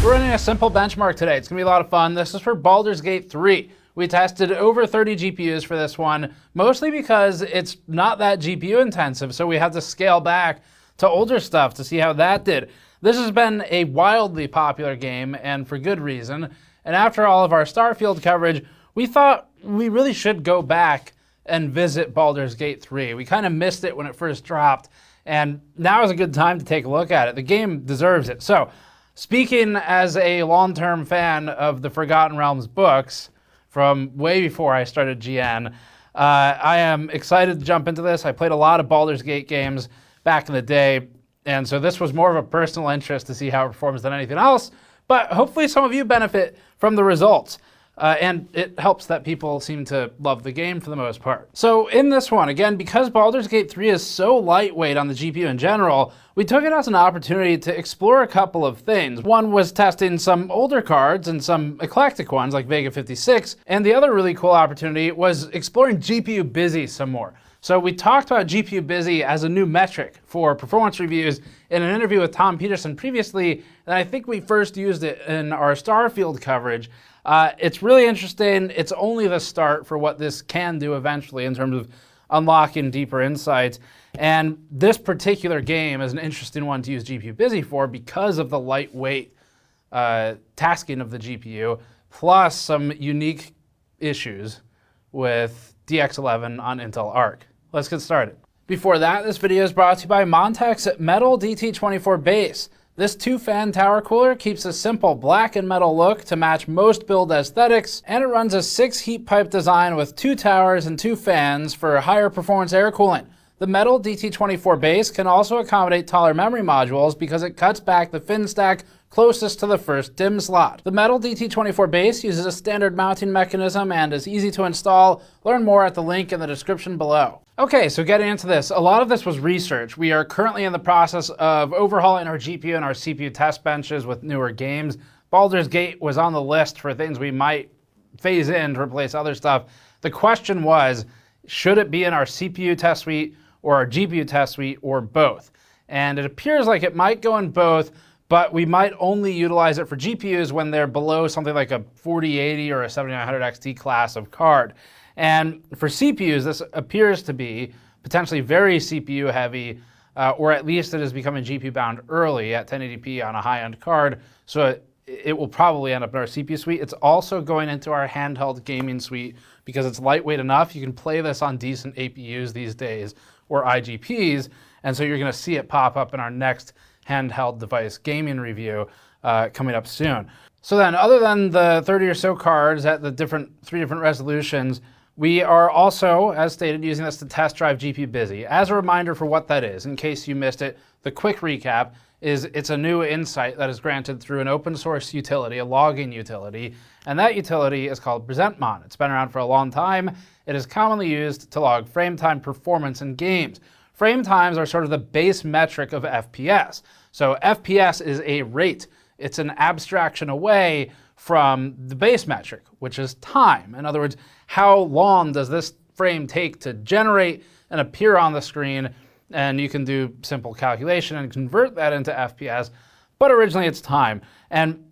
We're running a simple benchmark today. It's gonna be a lot of fun. This is for Baldur's Gate 3. We tested over 30 GPUs for this one, mostly because it's not that GPU intensive, so we had to scale back to older stuff to see how that did. This has been a wildly popular game, and for good reason. And after all of our Starfield coverage, we thought we really should go back and visit Baldur's Gate 3. We kind of missed it when it first dropped, and now is a good time to take a look at it. The game deserves it. So, speaking as a long-term fan of the Forgotten Realms books from way before I started GN, I am excited to jump into this. I played a lot of Baldur's Gate games back in the day, and so this was more of a personal interest to see how it performs than anything else, but hopefully some of you benefit from the results. And it helps that people seem to love the game for the most part. So in this one, again, because Baldur's Gate 3 is so lightweight on the GPU in general, we took it as an opportunity to explore a couple of things. One was testing some older cards and some eclectic ones like Vega 56, and the other really cool opportunity was exploring GPU busy some more. So we talked about GPU busy as a new metric for performance reviews in an interview with Tom Peterson previously, and I think we first used it in our Starfield coverage. It's really interesting. It's only the start for what this can do eventually in terms of unlocking deeper insights. And this particular game is an interesting one to use GPU busy for because of the lightweight tasking of the GPU, plus some unique issues with DX11 on Intel Arc. Let's get started. Before that, this video is brought to you by Montek's Metal DT24 base. This 2-fan tower cooler keeps a simple black and metal look to match most build aesthetics, and it runs a 6 heat pipe design with 2 towers and 2 fans for higher performance air cooling. The Metal DT24 base can also accommodate taller memory modules because it cuts back the fin stack closest to the first DIMM slot. The Metal DT24 base uses a standard mounting mechanism and is easy to install. Learn more at the link in the description below. Okay, so getting into this, a lot of this was research. We are currently in the process of overhauling our GPU and our CPU test benches with newer games. Baldur's Gate was on the list for things we might phase in to replace other stuff. The question was, should it be in our CPU test suite or our GPU test suite or both? And it appears like it might go in both, but we might only utilize it for GPUs when they're below something like a 4080 or a 7900 XT class of card. And for CPUs, this appears to be potentially very CPU heavy, or at least it is becoming GPU bound early at 1080p on a high-end card, so it will probably end up in our CPU suite. It's also going into our handheld gaming suite because it's lightweight enough. You can play this on decent APUs these days, or IGPs, and so you're gonna see it pop up in our next handheld device gaming review coming up soon. So then, other than the 30 or so cards at the 3 different resolutions, we are also, as stated, using this to test drive GPU busy. As a reminder for what that is, in case you missed it, the quick recap is it's a new insight that is granted through an open source utility, a logging utility, and that utility is called PresentMon. It's been around for a long time. It is commonly used to log frame time performance in games. Frame times are sort of the base metric of FPS. So FPS is a rate. It's an abstraction away from the base metric, which is time. In other words, how long does this frame take to generate and appear on the screen? And you can do simple calculation and convert that into FPS, but originally it's time. And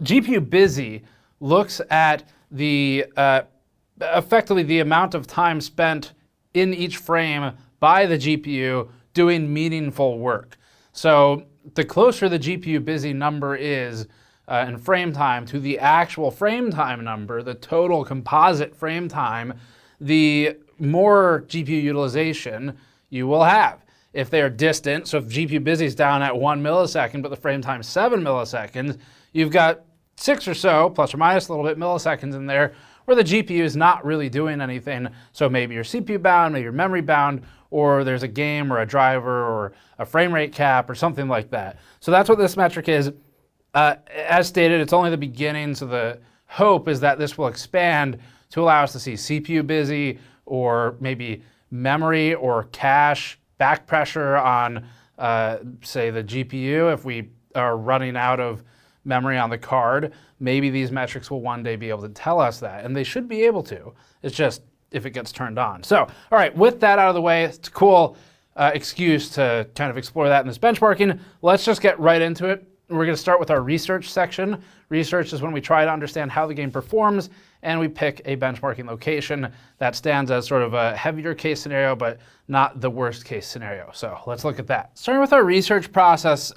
GPU busy looks at the effectively the amount of time spent in each frame by the GPU doing meaningful work. So the closer the GPU busy number is in frame time to the actual frame time number, the total composite frame time, the more GPU utilization you will have. If they are distant, so if GPU busy is down at 1 millisecond, but the frame time is 7 milliseconds, you've got 6 or so, plus or minus a little bit, milliseconds in there, where the GPU is not really doing anything. So maybe you're CPU bound, maybe you're memory bound, or there's a game or a driver or a frame rate cap or something like that. So that's what this metric is. As stated, it's only the beginning, so the hope is that this will expand to allow us to see CPU busy or maybe memory or cache back pressure on, say, the GPU. If we are running out of memory on the card, maybe these metrics will one day be able to tell us that, and they should be able to. It's just if it gets turned on. So, all right, with that out of the way, it's a cool excuse to kind of explore that in this benchmarking. Let's just get right into it. We're going to start with our research section. Research is when we try to understand how the game performs, and we pick a benchmarking location that stands as sort of a heavier case scenario, but not the worst case scenario. So let's look at that. Starting with our research process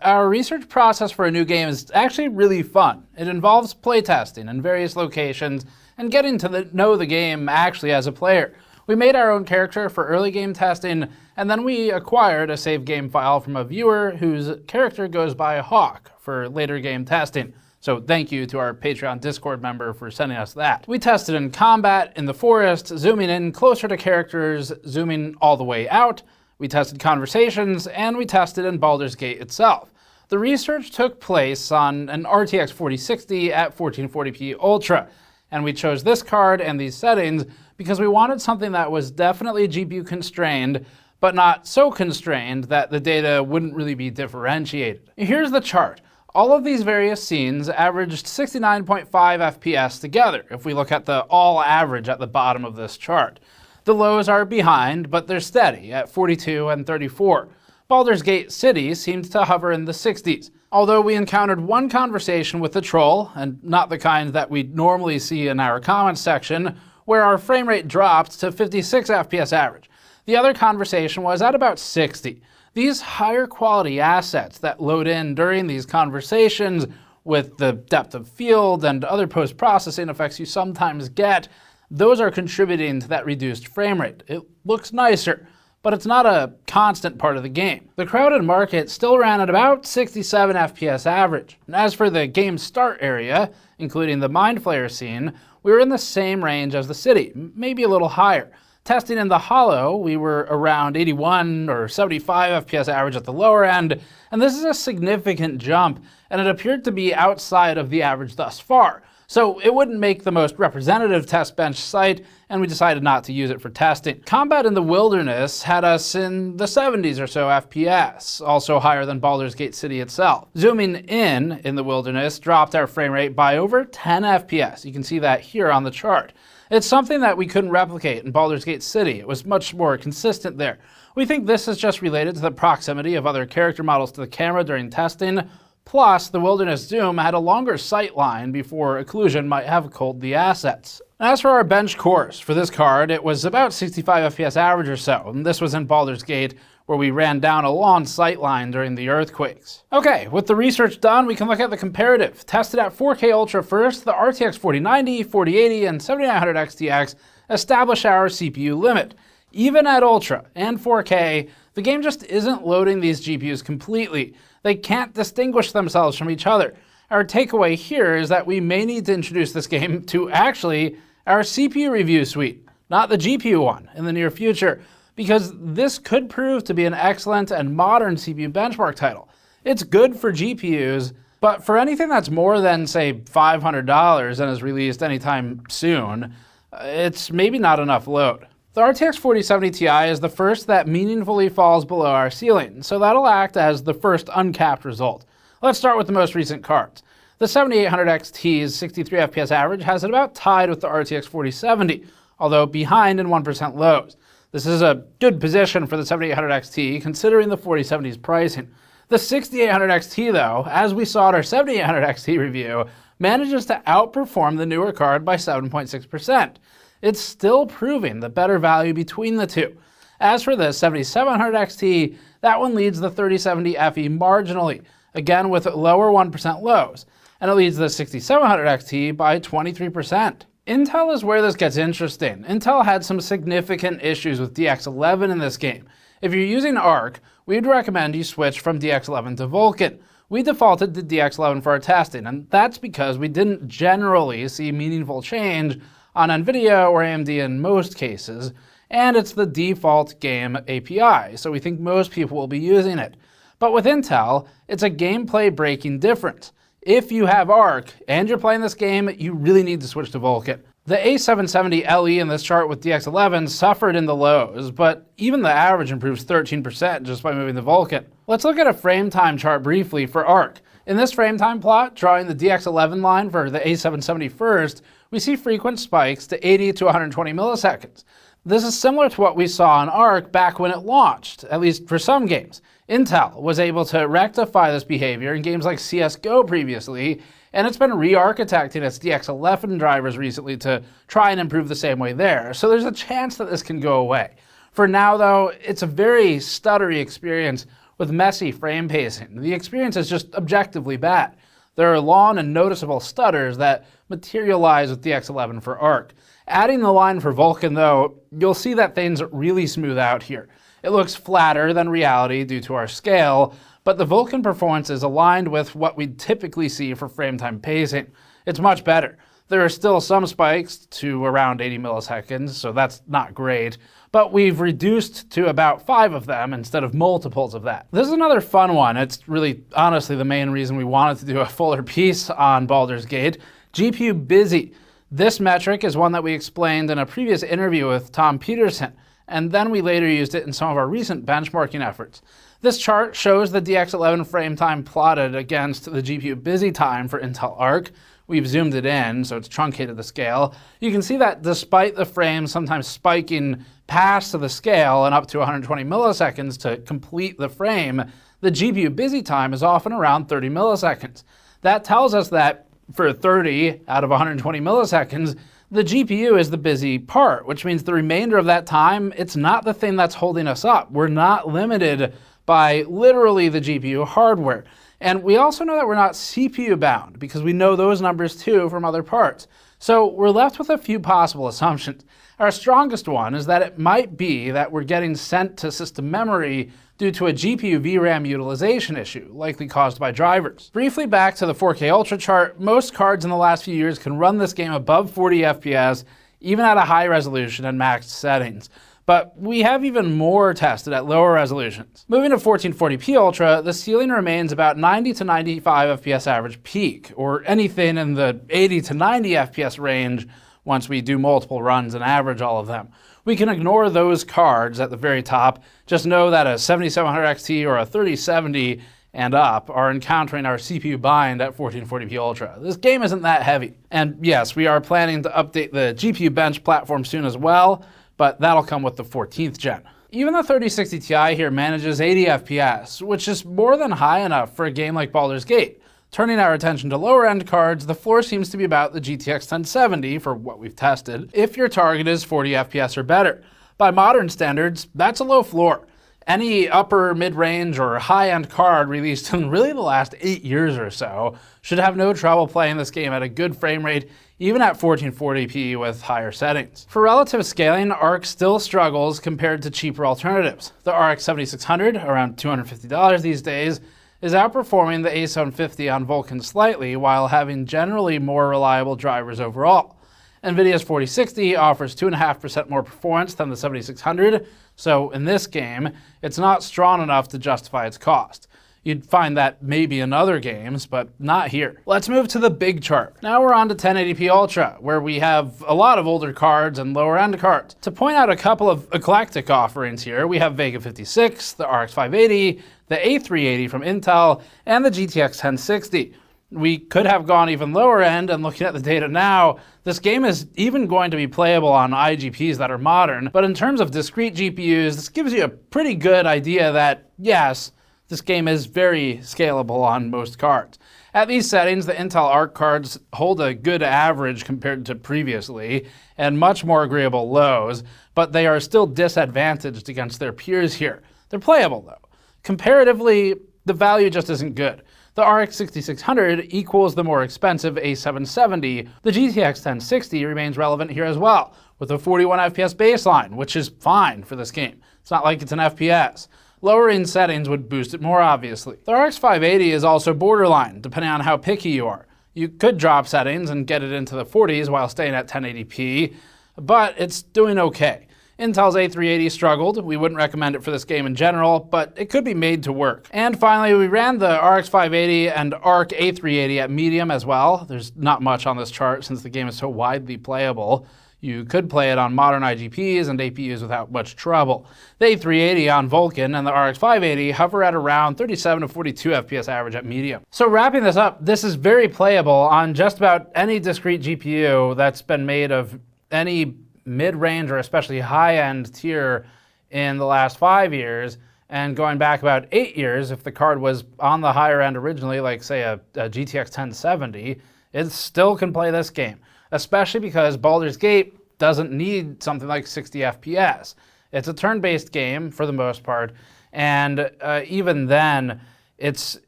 for a new game is actually really fun. It involves playtesting in various locations and getting to know the game actually as a player. We made our own character for early game testing, and then we acquired a save game file from a viewer whose character goes by Hawk for later game testing. So thank you to our Patreon Discord member for sending us that. We tested in combat, in the forest, zooming in closer to characters, zooming all the way out. We tested conversations, and we tested in Baldur's Gate itself. The research took place on an RTX 4060 at 1440p Ultra, and we chose this card and these settings because we wanted something that was definitely GPU constrained, but not so constrained that the data wouldn't really be differentiated. Here's the chart. All of these various scenes averaged 69.5 FPS together, if we look at the all average at the bottom of this chart. The lows are behind, but they're steady at 42 and 34. Baldur's Gate City seemed to hover in the 60s, although we encountered one conversation with the troll, and not the kind that we normally see in our comments section, where our frame rate dropped to 56 FPS average. The other conversation was at about 60. These higher quality assets that load in during these conversations with the depth of field and other post-processing effects you sometimes get, those are contributing to that reduced frame rate. It looks nicer, but it's not a constant part of the game. The crowded market still ran at about 67 FPS average. And as for the game start area, including the Mind Flayer scene, we were in the same range as the city, maybe a little higher. Testing in the Hollow, we were around 81 or 75 FPS average at the lower end, and this is a significant jump, and it appeared to be outside of the average thus far. So it wouldn't make the most representative test bench site, and we decided not to use it for testing. Combat in the Wilderness had us in the 70s or so FPS, also higher than Baldur's Gate City itself. Zooming in the Wilderness dropped our frame rate by over 10 FPS. You can see that here on the chart. It's something that we couldn't replicate in Baldur's Gate City. It was much more consistent there. We think this is just related to the proximity of other character models to the camera during testing. Plus, the Wilderness zoom had a longer sight line before occlusion might have culled the assets. As for our bench cores, for this card, it was about 65 FPS average or so, and this was in Baldur's Gate, where we ran down a long sight line during the earthquakes. Okay, with the research done, we can look at the comparative. Tested at 4K Ultra first, the RTX 4090, 4080, and 7900 XTX establish our CPU limit. Even at Ultra and 4K, the game just isn't loading these GPUs completely. They can't distinguish themselves from each other. Our takeaway here is that we may need to introduce this game to actually our CPU review suite, not the GPU one, in the near future, because this could prove to be an excellent and modern CPU benchmark title. It's good for GPUs, but for anything that's more than, say, $500 and is released anytime soon, it's maybe not enough load. The RTX 4070 Ti is the first that meaningfully falls below our ceiling, so that'll act as the first uncapped result. Let's start with the most recent cards. The 7800 XT's 63 FPS average has it about tied with the RTX 4070, although behind in 1% lows. This is a good position for the 7800 XT, considering the 4070's pricing. The 6800 XT, though, as we saw at our 7800 XT review, manages to outperform the newer card by 7.6%. It's still proving the better value between the two. As for the 7700 XT, that one leads the 3070 FE marginally, again with lower 1% lows, and it leads the 6700 XT by 23%. Intel is where this gets interesting. Intel had some significant issues with DX11 in this game. If you're using Arc, we'd recommend you switch from DX11 to Vulkan. We defaulted to DX11 for our testing, and that's because we didn't generally see meaningful change on NVIDIA or AMD in most cases, and it's the default game API, so we think most people will be using it. But with Intel, it's a gameplay breaking difference. If you have Arc and you're playing this game, you really need to switch to Vulkan. The A770 LE in this chart with DX11 suffered in the lows, but even the average improves 13% just by moving to Vulkan. Let's look at a Frametime chart briefly for Arc. In this Frametime plot, drawing the DX11 line for the A770 first, we see frequent spikes to 80 to 120 milliseconds. This is similar to what we saw on Arc back when it launched, at least for some games. Intel was able to rectify this behavior in games like CSGO previously, and it's been re-architecting its DX11 drivers recently to try and improve the same way there. So there's a chance that this can go away. For now, though, it's a very stuttery experience with messy frame pacing. The experience is just objectively bad. There are long and noticeable stutters that materialize with DX11 for Arc. Adding the line for Vulkan, though, you'll see that things really smooth out here. It looks flatter than reality due to our scale, but the Vulkan performance is aligned with what we'd typically see for Frametime pacing. It's much better. There are still some spikes to around 80 milliseconds, so that's not great, but we've reduced to about 5 of them instead of multiples of that. This is another fun one. It's really honestly the main reason we wanted to do a fuller piece on Baldur's Gate. GPU busy. This metric is one that we explained in a previous interview with Tom Peterson, and then we later used it in some of our recent benchmarking efforts. This chart shows the DX11 frame time plotted against the GPU busy time for Intel Arc. We've zoomed it in, so it's truncated the scale. You can see that despite the frames sometimes spiking past the scale and up to 120 milliseconds to complete the frame, the GPU busy time is often around 30 milliseconds. That tells us that for 30 out of 120 milliseconds, the GPU is the busy part, which means the remainder of that time, it's not the thing that's holding us up. We're not limited by literally the GPU hardware. And we also know that we're not CPU bound because we know those numbers too from other parts. So we're left with a few possible assumptions. Our strongest one is that it might be that we're getting sent to system memory due to a GPU VRAM utilization issue, likely caused by drivers. Briefly back to the 4K Ultra chart, most cards in the last few years can run this game above 40 FPS, even at a high resolution and maxed settings. But we have even more tested at lower resolutions. Moving to 1440p Ultra, the ceiling remains about 90 to 95 FPS average peak, or anything in the 80 to 90 FPS range once we do multiple runs and average all of them. We can ignore those cards at the very top. Just know that a 7700 XT or a 3070 and up are encountering our CPU bind at 1440p Ultra. This game isn't that heavy. And yes, we are planning to update the GPU bench platform soon as well, but that'll come with the 14th gen. Even the 3060 Ti here manages 80 FPS, which is more than high enough for a game like Baldur's Gate. Turning our attention to lower end cards, the floor seems to be about the GTX 1070 for what we've tested, if your target is 40 FPS or better. By modern standards, that's a low floor. Any upper, mid-range, or high-end card released in really the last 8 years or so should have no trouble playing this game at a good frame rate, even at 1440p with higher settings. For relative scaling, Arc still struggles compared to cheaper alternatives. The RX 7600, around $250 these days, is outperforming the A750 on Vulkan slightly while having generally more reliable drivers overall. NVIDIA's 4060 offers 2.5% more performance than the 7600, so in this game, it's not strong enough to justify its cost. You'd find that maybe in other games, but not here. Let's move to the big chart. Now we're on to 1080p Ultra, where we have a lot of older cards and lower end cards. To point out a couple of eclectic offerings here, we have Vega 56, the RX 580, the A380 from Intel, and the GTX 1060. We could have gone even lower end, and looking at the data now, this game is even going to be playable on IGPs that are modern, but in terms of discrete GPUs, this gives you a pretty good idea that, yes, this game is very scalable on most cards. At these settings, the Intel Arc cards hold a good average compared to previously, and much more agreeable lows, but they are still disadvantaged against their peers here. They're playable though. Comparatively, the value just isn't good. The RX 6600 equals the more expensive A770. The GTX 1060 remains relevant here as well, with a 41 FPS baseline, which is fine for this game. It's not like it's an FPS. Lowering settings would boost it more obviously. The RX 580 is also borderline, depending on how picky you are. You could drop settings and get it into the 40s while staying at 1080p, but it's doing okay. Intel's A380 struggled. We wouldn't recommend it for this game in general, but it could be made to work. And finally, we ran the RX 580 and Arc A380 at medium as well. There's not much on this chart since the game is so widely playable. You could play it on modern IGPs and APUs without much trouble. The A380 on Vulkan and the RX 580 hover at around 37 to 42 FPS average at medium. So wrapping this up, this is very playable on just about any discrete GPU that's been made of any mid-range or especially high-end tier in the last 5 years, And going back about 8 years, if the card was on the higher end originally, like say a GTX 1070, it still can play this game, especially because Baldur's Gate doesn't need something like 60 FPS. It's a turn-based game for the most part, and even then, it's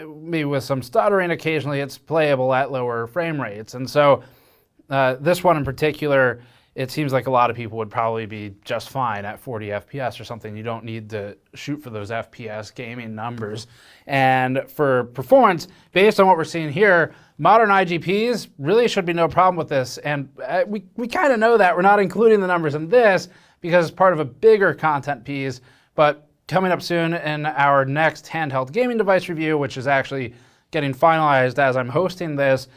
maybe with some stuttering occasionally, it's playable at lower frame rates. And so this one in particular, it seems like a lot of people would probably be just fine at 40 FPS or something. You don't need to shoot for those FPS gaming numbers. And for performance, based on what we're seeing here, modern IGPs really should be no problem with this. And we kind of know that. We're not including the numbers in this because it's part of a bigger content piece. But coming up soon in our next handheld gaming device review, which is actually getting finalized as I'm hosting this,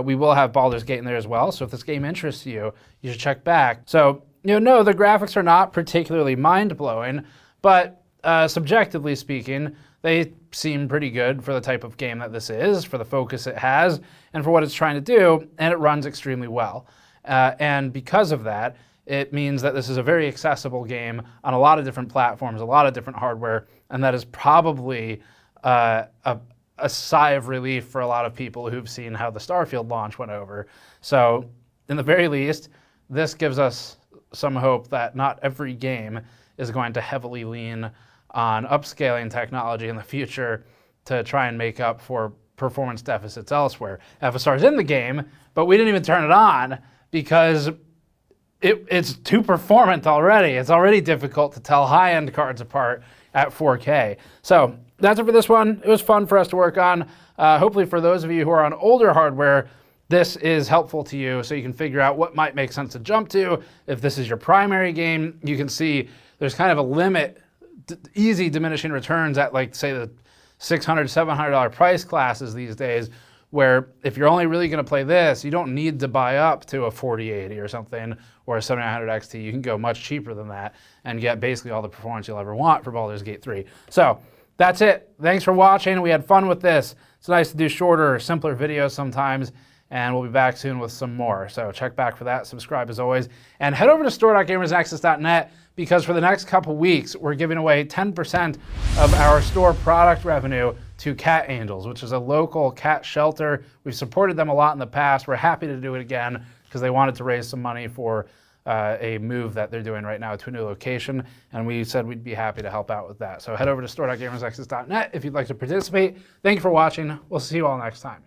we will have Baldur's Gate in there as well. So if this game interests you, you should check back. So, no, the graphics are not particularly mind-blowing, but subjectively speaking, they seem pretty good for the type of game that this is, for the focus it has, and for what it's trying to do, and it runs extremely well. And because of that, it means that this is a very accessible game on a lot of different platforms, a lot of different hardware, and that is probably a sigh of relief for a lot of people who've seen how the Starfield launch went over. So, in the very least, this gives us some hope that not every game is going to heavily lean on upscaling technology in the future to try and make up for performance deficits elsewhere. FSR is in the game, but we didn't even turn it on because it's too performant already. It's already difficult to tell high-end cards apart at 4K. So that's it for this one. It was fun for us to work on. Hopefully for those of you who are on older hardware, this is helpful to you so you can figure out what might make sense to jump to. If this is your primary game, you can see there's kind of a limit, easy diminishing returns at like, say, the $600, $700 price classes these days, where if you're only really going to play this, you don't need to buy up to a 4080 or something or a 7900 XT. You can go much cheaper than that and get basically all the performance you'll ever want for Baldur's Gate 3. So that's it. Thanks for watching. We had fun with this. It's nice to do shorter, simpler videos sometimes, and we'll be back soon with some more. So check back for that. Subscribe as always. And head over to store.gamersnexus.net because for the next couple weeks, we're giving away 10% of our store product revenue to Cat Angels, which is a local cat shelter. We've supported them a lot in the past. We're happy to do it again because they wanted to raise some money for a move that they're doing right now to a new location, and we said we'd be happy to help out with that. So head over to store.gamersnexus.net if you'd like to participate. Thank you for watching. We'll see you all next time.